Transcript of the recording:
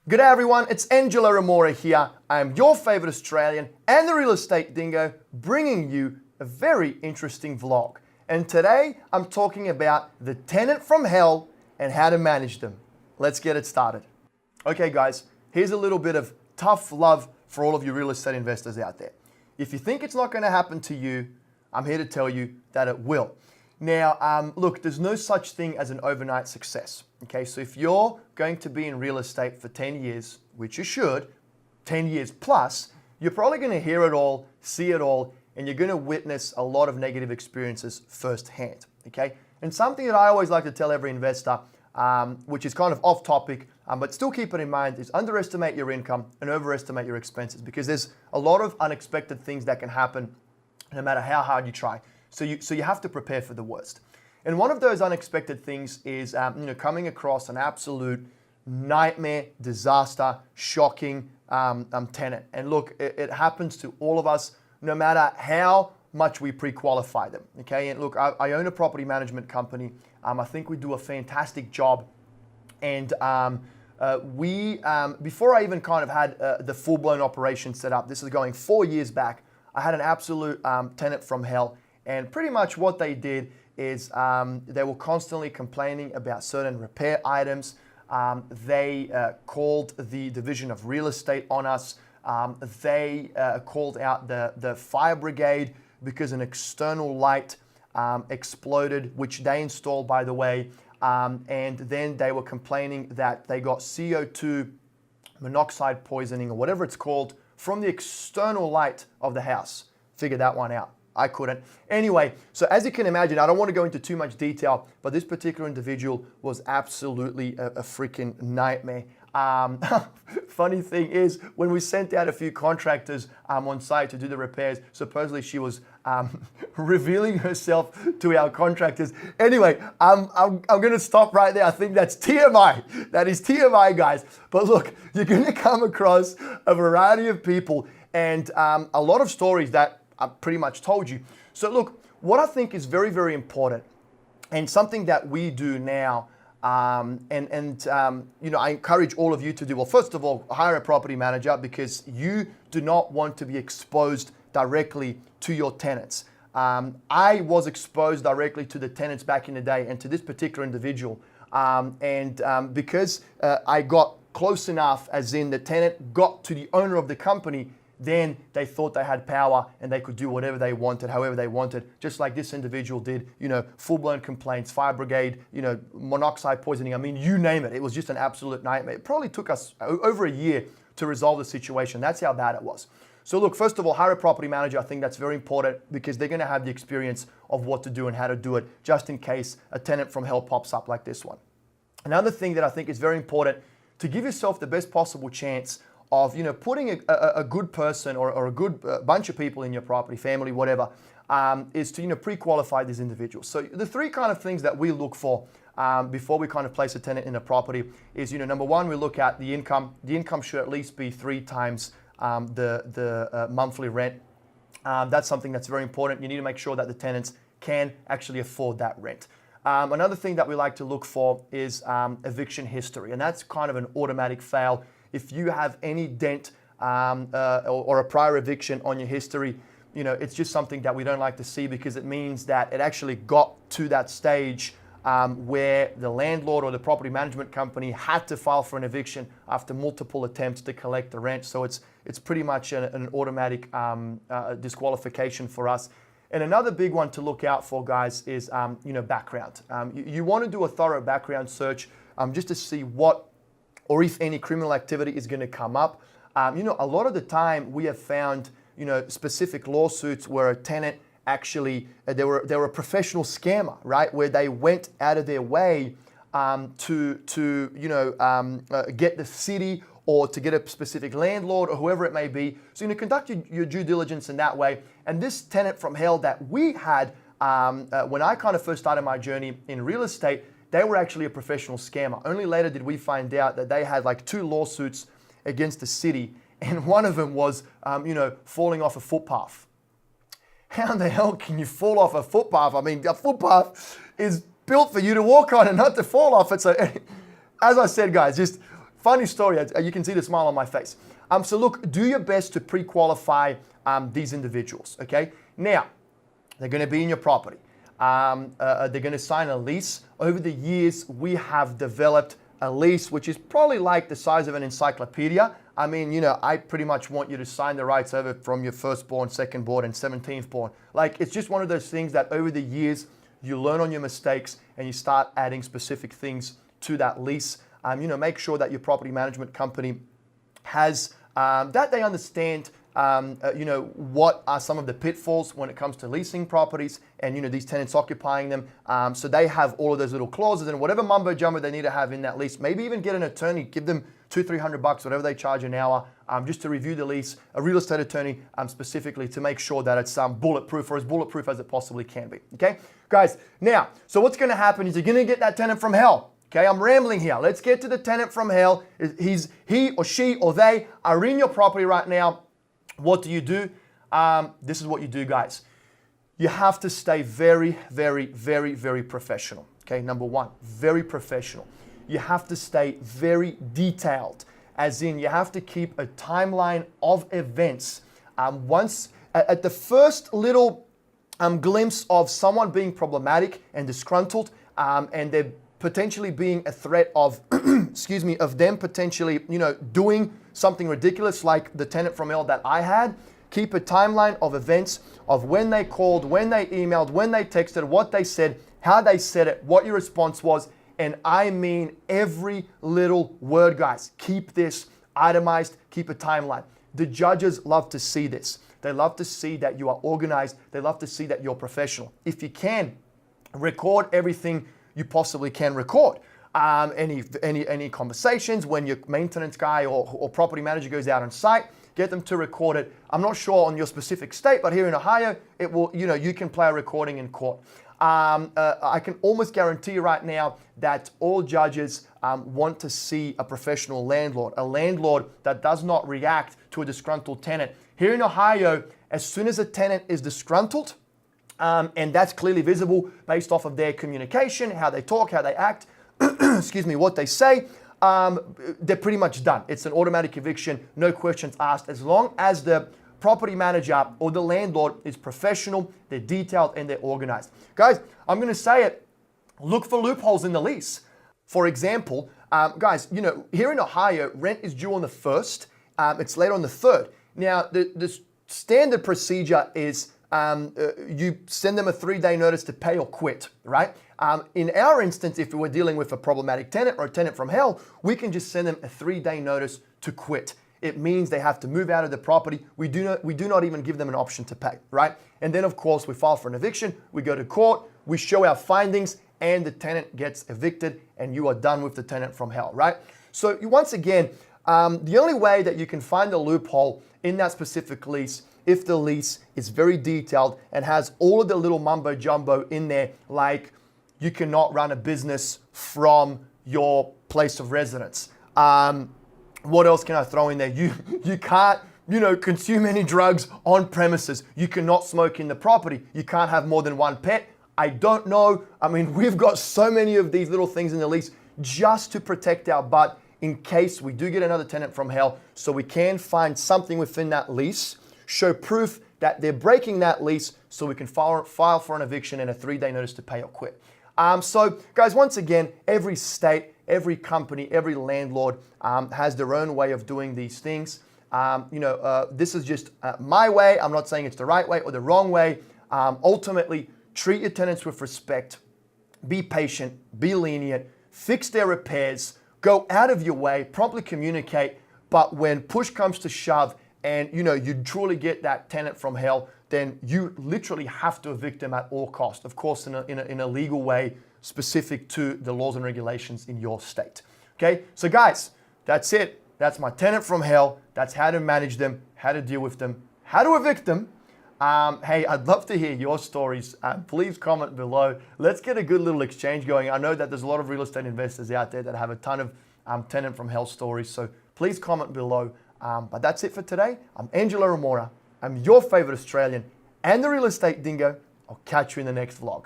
Good day everyone, it's Engelo here. I am your favorite Australian and the real estate dingo, bringing you a very interesting vlog. And today I'm talking about the tenant from hell and how to manage them. Let's get it started. Okay guys, here's a little bit of tough love for all of you real estate investors out there. If you think it's not going to happen to you, I'm here to tell you that it will. Now, look, there's no such thing as an overnight success. Okay, so if you're going to be in real estate for 10 years, which you should, 10 years plus, you're probably going to hear it all, see it all, and you're going to witness a lot of negative experiences firsthand. Okay, and something that I always like to tell every investor, which is kind of off topic, but still keep it in mind, is underestimate your income and overestimate your expenses, because there's a lot of unexpected things that can happen no matter how hard you try. So you have to prepare for the worst. And one of those unexpected things is coming across an absolute nightmare, disaster, shocking tenant. And look, it happens to all of us, no matter how much we pre-qualify them. Okay, and look, I own a property management company. I think we do a fantastic job. And before I even kind of had the full-blown operation set up, this is going 4 years back, I had an absolute tenant from hell. And pretty much what they did is they were constantly complaining about certain repair items. They called the division of real estate on us. They called out the fire brigade because an external light exploded, which they installed, by the way. And then they were complaining that they got CO2 monoxide poisoning, or whatever it's called, from the external light of the house. Figure that one out. I couldn't. Anyway, so as you can imagine, I don't want to go into too much detail, but this particular individual was absolutely a freaking nightmare. Funny thing is, when we sent out a few contractors on site to do the repairs, supposedly she was revealing herself to our contractors. Anyway, I'm going to stop right there. I think that's TMI. That is TMI, guys. But look, you're going to come across a variety of people and a lot of stories that I pretty much told you. So look, what I think is very, very important, and something that we do now, I encourage all of you to do. Well, first of all, hire a property manager, because you do not want to be exposed directly to your tenants. I was exposed directly to the tenants back in the day, and to this particular individual, because I got close enough, as in the tenant got to the owner of the company, then they thought they had power and they could do whatever they wanted, however they wanted, just like this individual did, full-blown complaints, fire brigade, monoxide poisoning. I mean, you name it. It was just an absolute nightmare. It probably took us over a year to resolve the situation. That's how bad it was. So look, first of all, hire a property manager. I think that's very important, because they're going to have the experience of what to do and how to do it, just in case a tenant from hell pops up like this one. Another thing that I think is very important, to give yourself the best possible chance of putting a good person or a good bunch of people in your property, family, whatever, is to pre-qualify these individuals. So the three kind of things that we look for before we kind of place a tenant in a property is, number one, we look at the income. The income should at least be 3 times the monthly rent. That's something that's very important. You need to make sure that the tenants can actually afford that rent. Another thing that we like to look for is eviction history, and that's kind of an automatic fail. If you have any dent or a prior eviction on your history, it's just something that we don't like to see, because it means that it actually got to that stage where the landlord or the property management company had to file for an eviction after multiple attempts to collect the rent. So it's pretty much an automatic disqualification for us. And another big one to look out for, guys, is background. You want to do a thorough background search just to see what or if any criminal activity is going to come up. A lot of the time we have found, specific lawsuits where a tenant actually, they were a professional scammer, right? Where they went out of their way to get the city or to get a specific landlord or whoever it may be. So conduct your due diligence in that way. And this tenant from hell that we had when I kind of first started my journey in real estate, they were actually a professional scammer. Only later did we find out that they had like 2 lawsuits against the city, and one of them was, falling off a footpath. How in the hell can you fall off a footpath? I mean, a footpath is built for you to walk on and not to fall off it. So, as I said, guys, just funny story. You can see the smile on my face. So look, do your best to pre-qualify these individuals, okay? Now, they're going to be in your property. They're going to sign a lease. Over the years, we have developed a lease which is probably like the size of an encyclopedia. I mean, you know, I pretty much want you to sign the rights over from your firstborn, secondborn, and 17th born. Like, it's just one of those things that over the years, you learn on your mistakes and you start adding specific things to that lease. You know, make sure that your property management company has, that they understand you know, what are some of the pitfalls when it comes to leasing properties and, you know, these tenants occupying them. So they have all of those little clauses and whatever mumbo jumbo they need to have in that lease. Maybe even get an attorney, give them $200-300, whatever they charge an hour, just to review the lease, a real estate attorney specifically to make sure that it's bulletproof or as bulletproof as it possibly can be. Okay, guys, now, so what's going to happen is you're going to get that tenant from hell. Okay, I'm rambling here. Let's get to the tenant from hell. He or she or they are in your property right now. What do you do? This is what you do, guys. You have to stay very, very, very, very professional. Okay, number one, very professional. You have to stay very detailed, as in you have to keep a timeline of events. Once at the first little glimpse of someone being problematic and disgruntled, and they're potentially being a threat of, excuse me, of them potentially, you know, doing something ridiculous like the tenant from hell that I had, keep a timeline of events of when they called, when they emailed, when they texted, what they said, how they said it, what your response was. And I mean every little word, guys. Keep this itemized, keep a timeline. The judges love to see this. They love to see that you are organized. They love to see that you're professional. If you can, record everything you possibly can record. Any conversations when your maintenance guy or property manager goes out on site, get them to record it. I'm not sure on your specific state, but here in Ohio, it will, you know, you can play a recording in court. I can almost guarantee you right now that all judges want to see a professional landlord, a landlord that does not react to a disgruntled tenant. Here in Ohio, as soon as a tenant is disgruntled, and that's clearly visible based off of their communication, how they talk, how they act, excuse me, what they say, they're pretty much done. It's an automatic eviction, no questions asked, as long as the property manager or the landlord is professional, they're detailed, and they're organized. Guys, I'm going to say it, look for loopholes in the lease. For example, guys, you know, here in Ohio, rent is due on the 1st, it's late on the 3rd. Now, the standard procedure is you send them a 3-day notice to pay or quit, right? In our instance, if we were dealing with a problematic tenant or a tenant from hell, we can just send them a 3-day notice to quit. It means they have to move out of the property. We do not even give them an option to pay, right? And then, of course, we file for an eviction, we go to court, we show our findings, and the tenant gets evicted, and you are done with the tenant from hell, right? So once again, the only way that you can find a loophole in that specific lease, if the lease is very detailed and has all of the little mumbo jumbo in there, like you cannot run a business from your place of residence. What else can I throw in there? You can't, you know, consume any drugs on premises. You cannot smoke in the property. You can't have more than one pet. I don't know. I mean, we've got so many of these little things in the lease just to protect our butt in case we do get another tenant from hell, so we can find something within that lease, show proof that they're breaking that lease, so we can file for an eviction and a 3-day notice to pay or quit. So guys, once again, every state, every company, every landlord has their own way of doing these things. This is just my way. I'm not saying it's the right way or the wrong way. Ultimately, treat your tenants with respect, be patient, be lenient, fix their repairs, go out of your way, promptly communicate. But when push comes to shove and you truly get that tenant from hell, then you literally have to evict them at all costs. Of course, in a legal way specific to the laws and regulations in your state. Okay, so guys, that's it. That's my tenant from hell. That's how to manage them, how to deal with them, how to evict them. Hey, I'd love to hear your stories. Please comment below. Let's get a good little exchange going. I know that there's a lot of real estate investors out there that have a ton of tenant from hell stories. So please comment below. But that's it for today. I'm Engelo. I'm your favorite Australian and the real estate dingo. I'll catch you in the next vlog.